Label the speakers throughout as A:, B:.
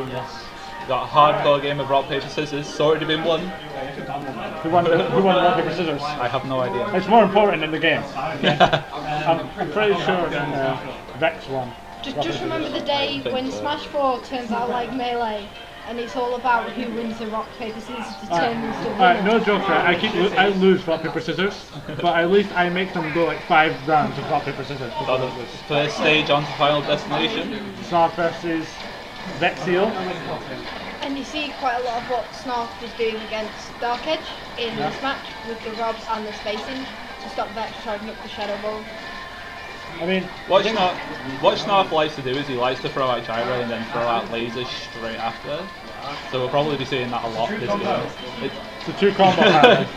A: Yes.
B: Got a hardcore game of rock, paper, scissors. It's already been won.
A: Who won rock, paper, scissors?
B: I have no idea.
A: It's more important in the game. I'm pretty sure Vex won.
C: Just remember the day when Smash 4 turns out like Melee, and it's all about who wins the rock, paper, scissors determines the winner.
A: Alright, no joke, right? I lose rock, paper, scissors, but at least I make them go like 5 rounds of rock, paper, scissors.
B: Got the first stage on to Final Destination.
A: Schnaarff versus Vexieal.
C: And you see quite a lot of what Schnaarff was doing against Dark Edge in this match with the robs and the spacing to stop Vex charging up the Shadow Ball.
A: I mean,
B: what Schnaarff likes to do is he likes to throw out gyro and then throw out lasers straight after. So we'll probably be seeing that a lot this game.
A: It's a 2 combo pattern.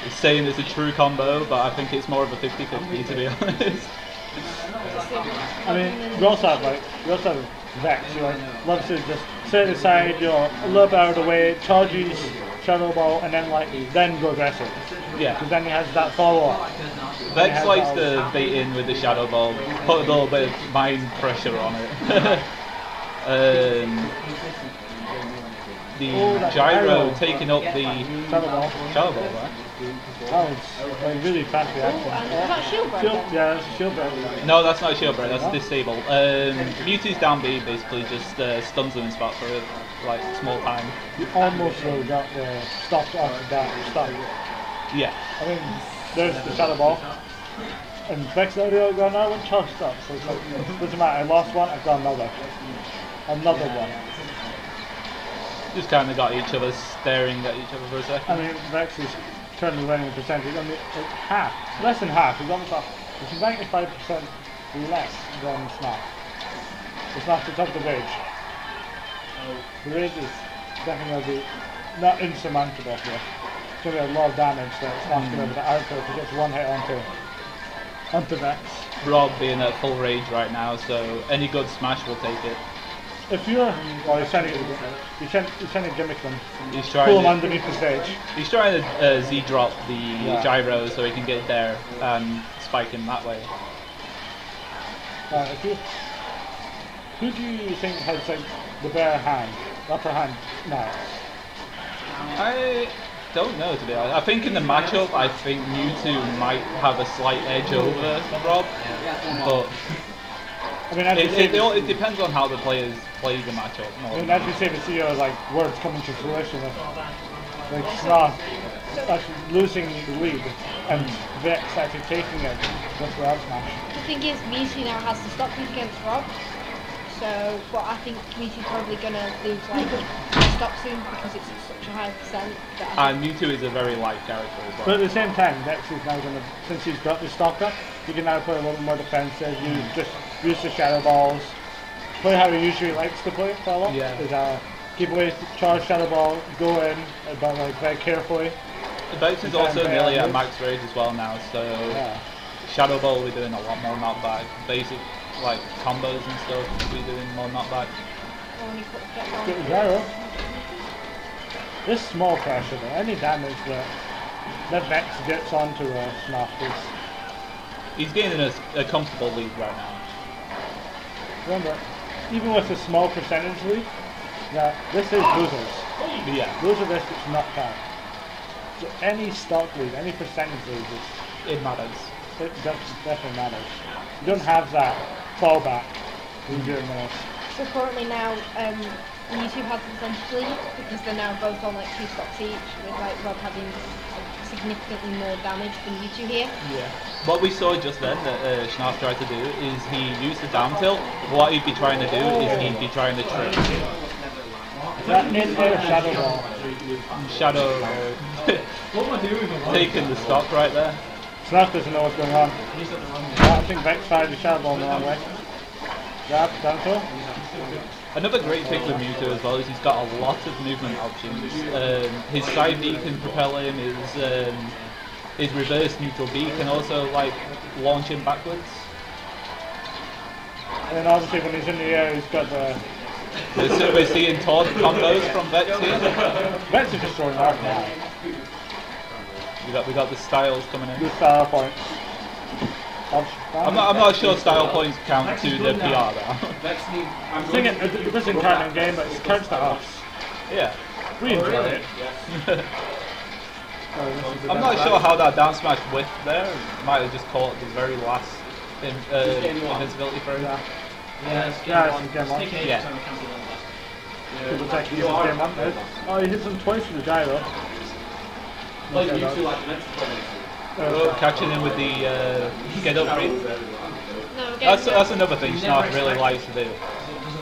B: It's saying it's a true combo, but I think it's more of a 50-50 to be honest.
A: I mean, we also have Vex, who loves to just sit aside, a little bit out of the way, charges Shadow Ball, and then go aggressive.
B: Yeah.
A: Because then he has that follow up.
B: Vex likes to bait in with the Shadow Ball, put a little bit of mind pressure on it. The gyro taking up the Shadow Ball, right?
A: That was really fast reaction.
C: And is that shield break?
A: Yeah, that's a shield break.
B: No, that's not a shield break, that's disable. Mewtwo's down B basically just stuns them in spot for like small time.
A: You almost got stopped off that stun.
B: Yeah.
A: I mean, there's the Shadow Ball. And Vex already got another one charged up, so it's like, doesn't matter, I lost one, I've got another. Another one.
B: Just kind of got each other staring at each other for a second.
A: I mean, Vex is currently winning percentage, I mean, half, less than half, he's almost off. It's 95% less than Schnaarff. It's not the top of the rage. The rage is definitely going to be not insurmountable here. It's going to be a lot of damage that Schnaarff's going to be able to output if he gets one hit onto Vex.
B: Rob being at full rage right now, so any good smash will take it.
A: If you're, well, he's trying to gimmick them.
B: He's trying
A: pull them underneath the stage.
B: He's trying to Z-drop the gyro so he can get there and spike him that way.
A: Who do you think has like the better hand, upper hand now?
B: I don't know, to be honest. I think in the matchup, I think Mewtwo might have a slight edge over Rob, but
A: I mean,
B: it depends on how the players play the matchup.
A: I mean, as we say, the CEO like words coming to fruition of like Schnaarff actually losing the lead and Vex actually taking it with the up smash.
C: The thing is, Mewtwo now has to stop these against Rob. So, but I think Mewtwo's probably gonna lose like stop soon because it's such a high percent.
B: And Mewtwo is a very light character as well.
A: But at the same time, Vex is now gonna, since he's got the stock up, he can now play a little more defensive. Use the Shadow Balls. Play how he usually likes to play quite a lot.
B: Yeah.
A: Is keep away, charge Shadow Ball, go in, but like very carefully.
B: Vex is also nearly at max rage as well now, so Shadow Ball will be doing a lot more knockback. Basic like combos and stuff will be doing more knockback.
A: Gyro. This small pressure though, any damage that Vex gets onto Schnaarff is...
B: He's gaining a comfortable lead right now.
A: Remember, even with a small percentage lead, this is losers.
B: Yeah.
A: Loser risk is not count. So any stock lead, any percentage lead,
B: it matters.
A: It definitely matters. You don't have that fallback in 0 minutes.
C: So currently now, YouTube has the percentage lead because they're now both on like 2 stocks each, with like Rob having significantly more damage than YouTube here.
B: Yeah. What we saw just then that Schnaarff tried to do is he used the down tilt. What he'd be trying to do is he'd be trying to trick.
A: That is a Shadow Ball.
B: Shadow taking the stock right there.
A: Schnaarff doesn't know what's going on. I think Vex fired the Shadow Ball in the wrong way. Grab, down tilt.
B: Another great pick with Mewtwo as well is he's got a lot of movement options. His side B can propel him, his reverse neutral B can also like launch him backwards.
A: And then obviously when he's in the air he's got the...
B: We're seeing taunt combos from Vex here.
A: Vex is just throwing hard now.
B: We got the styles coming in.
A: Good style points.
B: I'm not sure style points count to the PR though.
A: I think it doesn't count in game, but it counts to us.
B: Yeah.
A: We enjoy it.
B: I'm not sure how that down smash whiffed there. Might have just caught the very last invincibility throw.
A: Yeah,
D: Yeah,
A: it's game one.
B: Yeah.
A: People take game one. Oh, he hits him twice with the guy though.
D: Like you two like meant to play.
B: Catching him with the get up read.
C: No, again,
B: That's another thing Schnaarff really likes to do.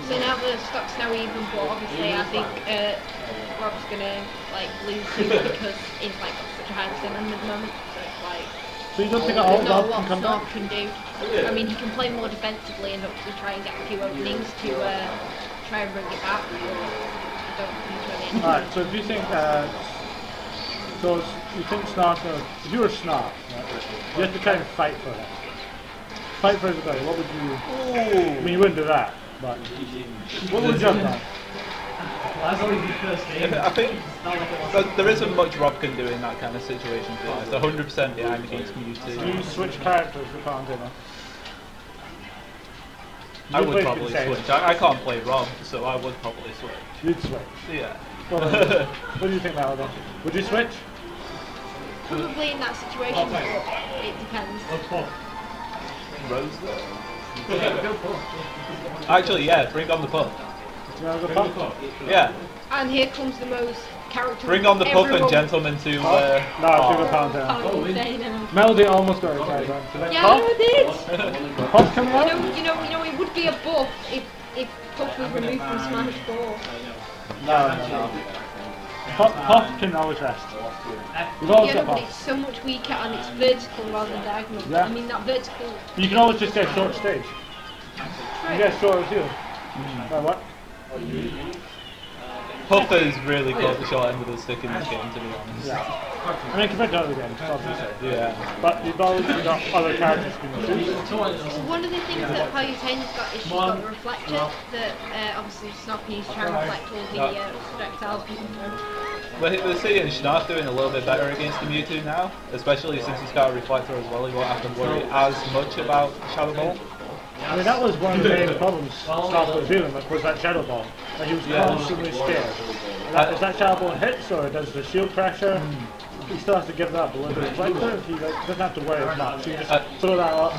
C: so now the stock's now even, but obviously I think Rob's gonna like lose soon because he's like got such a high percent at the moment. So it's like
A: So you don't think all
C: there's
A: Rob
C: not a
A: can
C: lot
A: come
C: Schnaarff
A: back?
C: can do. I mean, he can play more defensively and hopefully try and get a few openings to try and bring it back. But I don't think really.
A: Alright, so do you think so you think Schnaarff, if you were Schnaarff, right, you have to try and fight for it. Fight for everybody, what would you I mean you wouldn't do that, but what would you have done?
B: I think there isn't much Rob can do in that kind of situation. It's 100% behind against Mewtwo.
A: Do you switch characters for Palantino?
B: I would probably switch. I can't play Rob, so I would probably switch.
A: You'd switch.
B: Yeah.
A: What do you think, Malvin? Would you switch?
C: Probably in that situation, but it depends.
B: Rose Actually, yeah, bring on the pup.
A: Do you want to go pop?
B: Yeah.
C: And here comes the most character.
B: Bring on the pup and
C: everyone-
B: gentleman to.
A: No, I think a Palantino.
C: Can't even say no.
A: Melody almost got it right, right?
C: Yeah, I know it did.
A: Pop coming out?
C: You know, it would be a buff if Puck was removed from Smash 4.
A: No. Pop can always rest. You've always
C: Yeah,
A: got
C: but
A: Pop.
C: it's so much weaker and it's vertical rather than diagonal.
A: Yeah.
C: I mean, that vertical.
A: You can always just get short stage. You get short as you. Like what?
B: Pup has really caught the short end of the stick in this game, to be honest.
A: Yeah. I mean, compared to other games, obviously.
B: Yeah.
A: But you've always got other characters you can choose.
C: One of the things that Palutena's got is she's got the reflector that obviously Schnaarff can use to try and reflect all the projectiles people throw.
B: We're seeing Schnaarff doing a little bit better against the Mewtwo now, especially since he's got a reflector as well. He won't have to worry as much about Shadow Ball.
A: I mean, that was one of the main problems Schnaarff was dealing with, was that Shadow Ball. Like, he was constantly scared. If that Shadow Ball hits or does the shield pressure, he still has to give that a little bit of reflector. He doesn't have to worry as much. You just throw that up.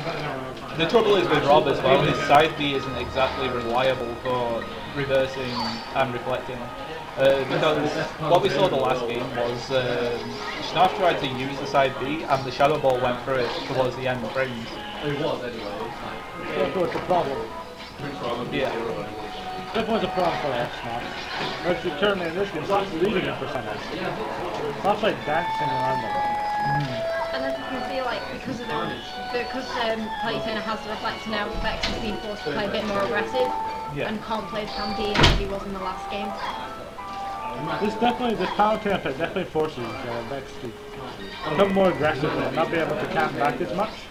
B: The trouble is with Rob as well, his side B isn't exactly reliable for reversing and reflecting. Because what we saw the last game was Schnaarff tried to use the side B and the Shadow Ball went through it towards the end frames.
D: It was anyway.
A: That's what's the problem.
B: Yeah.
A: That was a problem for us, Schnaarff. Actually, currently in this game, Schnaarff's leading in percentage. Schnaarff's like dancing around them.
C: And as you can see, like because Palutena has the reflector now, Vex has been forced to play a bit more aggressive and can't play the campaign as he was in the last game.
A: This Palutena pick definitely forces Vex to become more aggressive and not be able to camp back as much.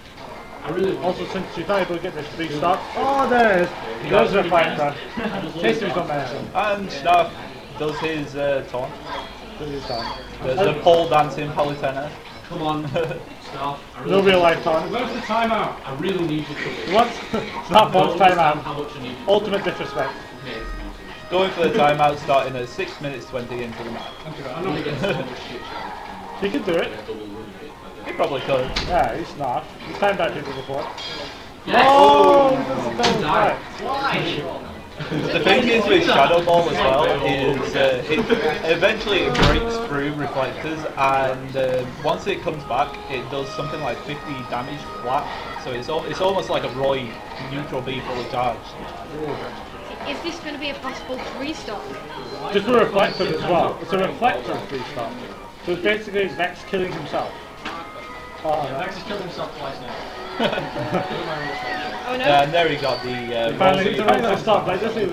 A: Also, since she's not able to get this big stop, oh, there it is. There's her reflector. Tasty don't mention.
B: And Schnaarff does his taunt.
A: This is done.
B: The pole dancing Palutena.
D: Come on, Schnaarff.
A: No real life taunt.
D: Where's the timeout? I really need you to.
A: What? Schnaarff wants timeout.
D: How much I need you to.
A: Ultimate disrespect.
B: Going for the timeout starting at 6 minutes 20 into the match.
D: I'm not getting so much shit.
A: He can do it.
B: He probably could.
A: Yeah, he's not. He's timed out people before.
D: Yes.
A: Oh! That was right.
D: Why?
B: The thing is with Shadow Ball as well is eventually it breaks through reflectors and once it comes back it does something like 50 damage flat. So it's almost like a Roy neutral B fully charged.
C: Is this going to be a possible 3-stop?
A: Just a reflector as well. It's a reflector free stop. So it's basically Vex killing himself.
D: Vex has killed himself twice now.
C: Oh no.
B: And there he got the
A: Finally, it's a regular stop. Like this is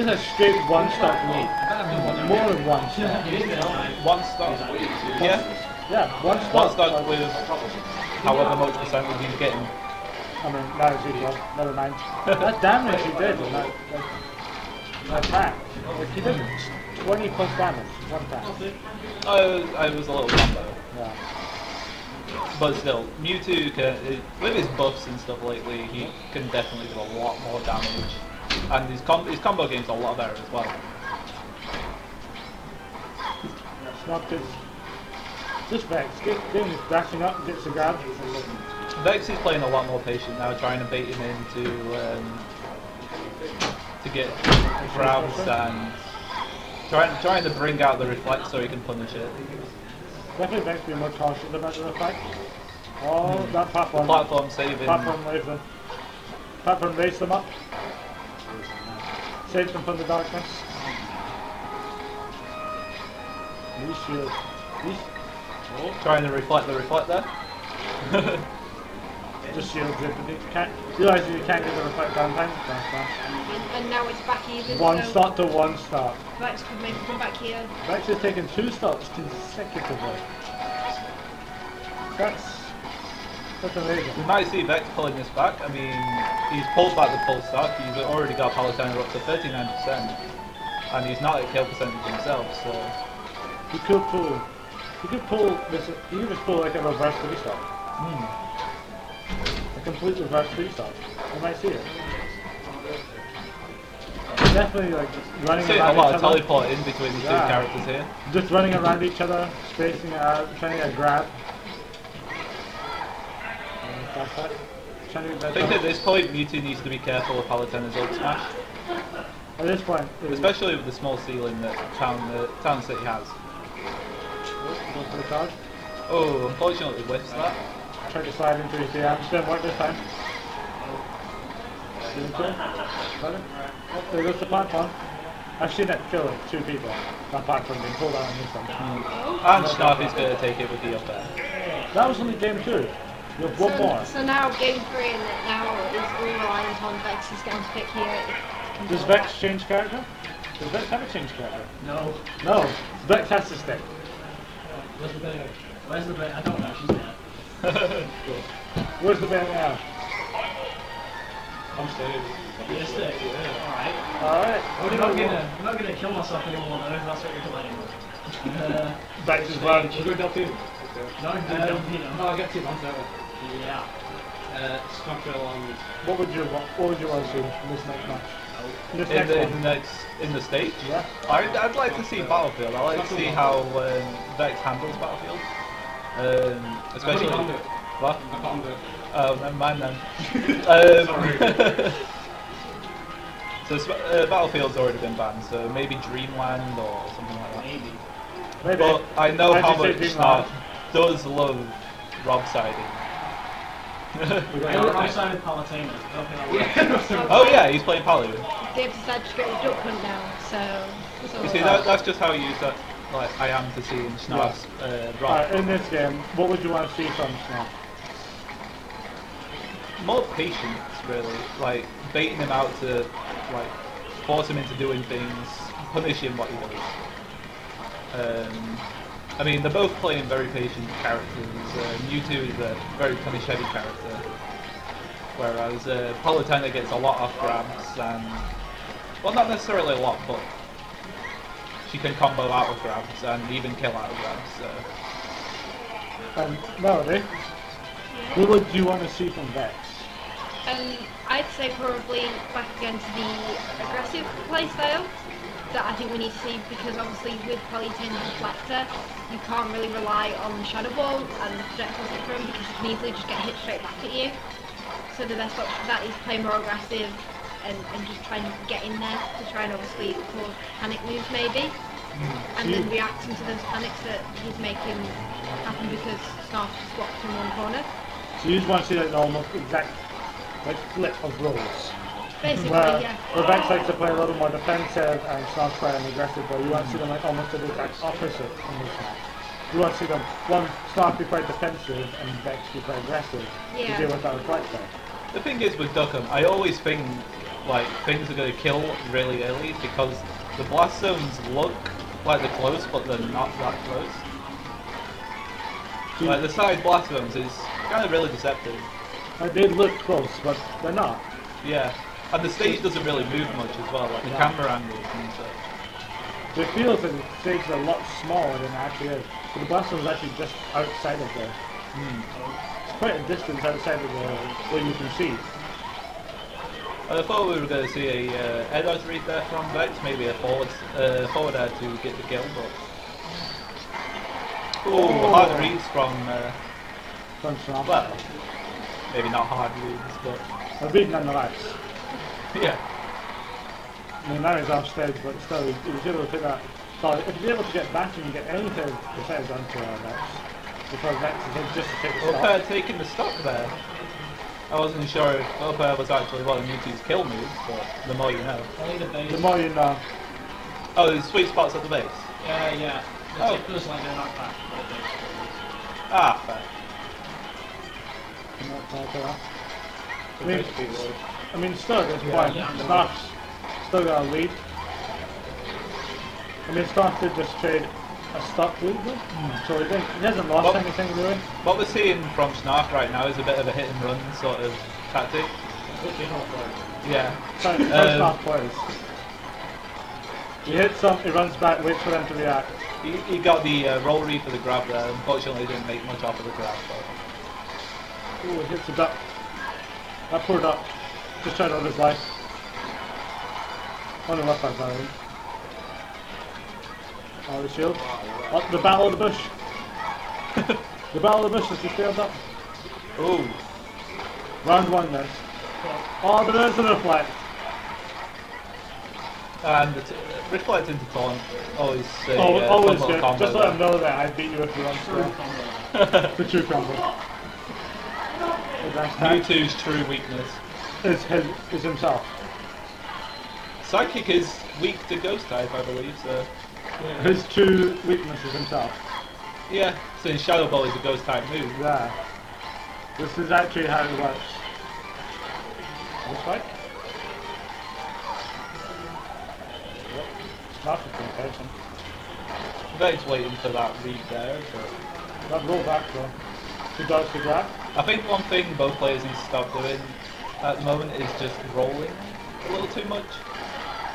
A: a straight one stop lead. More than one stop.
B: one stop.
A: Yeah, one stop.
B: One stop with however much percentage he's getting.
A: I mean, that is equal. Never mind. That damage he did in that attack. Like he did 20 plus damage one time.
B: I was a little combo.
A: Yeah.
B: But still, Mewtwo can, with his buffs and stuff lately, he can definitely do a lot more damage. And his combo game's a lot better as well.
A: It's not just Vex. Getting his dashing up, gets a grab.
B: Vex is playing a lot more patient now, trying to bait him into to get grabs and trying to bring out the reflect so he can punish it.
A: Definitely Vex being more cautious about the reflect. Oh, that platform.
B: Platform saving.
A: Platform raised them. Platform raised them up. Saves them from the darkness. New shield.
B: Trying to reflect the reflect there.
A: Just shields it, but you can't. Realizing you can't get the reflect downtime.
C: And now it's back even.
A: One
C: so
A: start to one start.
C: Vex could maybe come back here.
A: Vex has taken 2 starts consecutively. That's amazing.
B: We might see Vex pulling this back. I mean, he's pulled back the full stock. He's already got Palutena up to 39%, and he's not at kill percentage himself. So
A: He could pull this. He could just pull like a reverse 3-star. A complete reverse 3-star. You might see it. Definitely like running
B: seeing
A: around
B: a lot
A: each
B: of
A: other.
B: teleport in between the two characters here.
A: Just running around each other, spacing it out, trying to get a grab.
B: I think at this point Mewtwo needs to be careful of Palutena's ult smash,
A: At this point,
B: especially with the small ceiling that Town City has.
A: Goes for the charge.
B: Oh, unfortunately whiffs that.
A: Try to slide into his DM. Didn't work this time. Didn't kill. Got it. Oh, there goes the platform. I've seen it kill 2 people. That platform being pulled out on this one.
B: And Schnaarff is going to take it with the up air.
A: That was only game 2. You have one more.
C: So now game 3 and now is all reliant on Vex's going to pick here.
A: Does Vex change character? Does Vex have a change character?
D: No.
A: No. Vex has to stay.
D: Where's the bear? Where's the bear? I don't know, she's there.
A: Where's the band now?
D: I'm staying. You're staying? Alright.
A: Alright.
D: I'm not gonna kill myself anymore though, if that's what you're playing.
A: Vex is run.
D: We'll go Delphine. No, I get 2 months over. Yeah. Structural and...
A: What would you want to see in this next match? This next one?
B: In the stage?
A: Yeah.
B: I'd like to see Battlefield. I'd like to see how Vex handles Battlefield. Especially...
D: I can't do it.
B: What?
D: I can't do it.
B: Oh, never mind then. So Battlefield's already been banned, so maybe Dreamland or something like that.
D: Maybe.
A: Maybe.
B: But I know
A: Why'd
B: how
A: you say
B: much
A: Dreamland?
B: Schnaarff does love Rob siding.
D: I'm signing Palutena.
B: Oh yeah, he's playing Palu.
C: They've decided to go with Duck Hunt now, so...
B: You see, that's just how you use that. Like I am to see in Schnaarff's Rob.
A: In this game, what would you want to see from Schnaarff?
B: More patience, really. Like baiting him out to like force him into doing things, punish him what he does. I mean, they're both playing very patient characters. Mewtwo is a very punish-heavy character, whereas Palutena gets a lot off grabs and, well, not necessarily a lot, but she can combo out of grabs and even kill out of grabs.
A: Melody, what would you want to see from Vex?
C: I'd say probably back again to the aggressive playstyle that I think we need to see, because obviously with Palutena's Reflector you can't really rely on Shadow Ball and the projectiles that from, because you can easily just get hit straight back at you. So the best option for that is play more aggressive and just try and get in there to try and obviously cause panic moves maybe. And then reacting to those panics that he's making happen because Schnaarff just blocked in one corner.
A: So you just want to see like an almost exact flip of roles.
C: Basically, yeah.
A: Where Vex likes to play a little more defensive and Schnaarff playing aggressive, but you want to see them like almost the exact opposite in this match. You want to see them, one, Schnaarff be quite defensive and Vex be quite aggressive to deal with that reflector.
B: The thing is with Duck Hunt, I always think like things are going to kill really early because the blast zones look like they're close, but they're not that close. Like the side blast zones is kind of really deceptive.
A: They look close, but they're not.
B: Yeah, and the stage doesn't really move much as well, like the camera angles and such.
A: So it feels like the stage is a lot smaller than it actually is. So the blast zone is actually just outside of there. It's quite a distance outside of where you can see.
B: I thought we were going to see a headers read there from Vex, maybe a forward there to get the kill, but... Oh, hard reads from...
A: From Schnaarff.
B: well, maybe not hard reads, but...
A: A read nonetheless.
B: yeah.
A: I mean, now he's off stage, but still, he was able to pick that. So if you're able to get back and get any percentage onto Vex, because Vex is just to take the stop.
B: Opera taking the stock there. I wasn't sure if Opera was actually one of Mewtwo's kill moves, but the more you know.
D: Only the base.
A: The more you know.
B: Oh, there's sweet spots at the base.
D: Yeah. The
B: Oh.
D: tickler's like they're not back.
B: Ah, fair.
A: I mean, still at this point,
D: Yeah.
A: Schnaarff's still got a lead. I mean, Schnaarff did just trade a stock lead, so he hasn't lost
B: Well-
A: anything really.
B: What we're seeing from Schnaarff right now is a bit of a hit and run sort of tactic. Yeah.
A: So Schnaarff plays. He hits some, he runs back, waits for them to react.
B: He got the roll read for the grab there. Unfortunately, he didn't make much off of the grab.
A: Ooh, he hits a duck. That poor duck. Just tried to live his life. On the left side, by the way. Oh, the shield. Oh, the battle of the bush. The battle of the bush is the shield up.
B: Ooh.
A: Round one then. Oh, but there's a reflect.
B: And reflect into taunt. Always a
A: Always
B: fun
A: good.
B: little combo
A: Just let
B: there.
A: him know that I beat you if you run through. The true combo.
B: Mewtwo's true weakness.
A: Is himself.
B: Psychic is weak to Ghost type, I believe, so...
A: His true weakness is himself.
B: Yeah, since Shadow Ball is a Ghost type move.
A: Yeah. This is actually how it works. This way? Not the comparison.
B: Vex waiting for that read there, but...
A: That roll back though. He does the grab.
B: I think one thing both players need to stop doing at the moment is just rolling a little too much.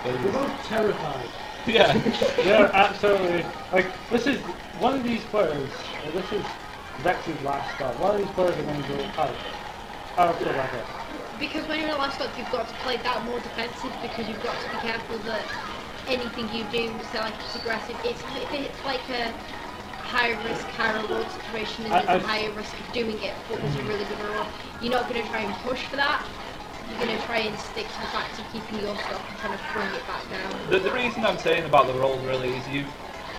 D: We're both terrified.
B: Yeah.
A: They're absolutely like this is one of these players. This is Vex's last stop. One of these players are going to go out. Out of the bracket.
C: Because when you're in the last stop, you've got to play that more defensive because you've got to be careful that anything you do, so like it's aggressive. If it's like a high risk, high reward situation, and there's a higher risk of doing it, but there's a really good reward, you're not going to try and push for that. You're going to try and stick to the fact of keeping your stuff and trying to bring it back down.
B: The reason I'm saying about the roll really is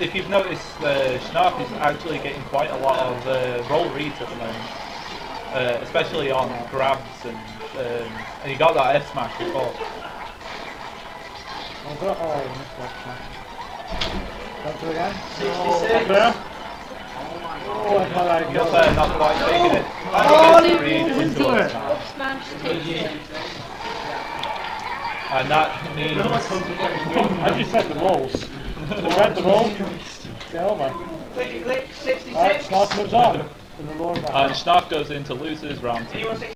B: if you've noticed, Schnaarff is actually getting quite a lot of roll reads at the moment, especially on grabs and he got that F smash before.
A: Oh, missed that smash. Come to again.
D: 66.
A: There. Oh, I thought I
B: You're
A: got
B: there, not quite taking it.
A: Oh,
B: And he
A: he
B: gets the read
A: into
B: into
A: it.
B: a smash.
C: Up smash takes it.
B: And that means
A: I just said the rolls. You read the roll? Get over.
D: Click, 66.
A: Alright, Schnaarff moves on. In the lower back.
B: and Schnaarff goes into losers round 2.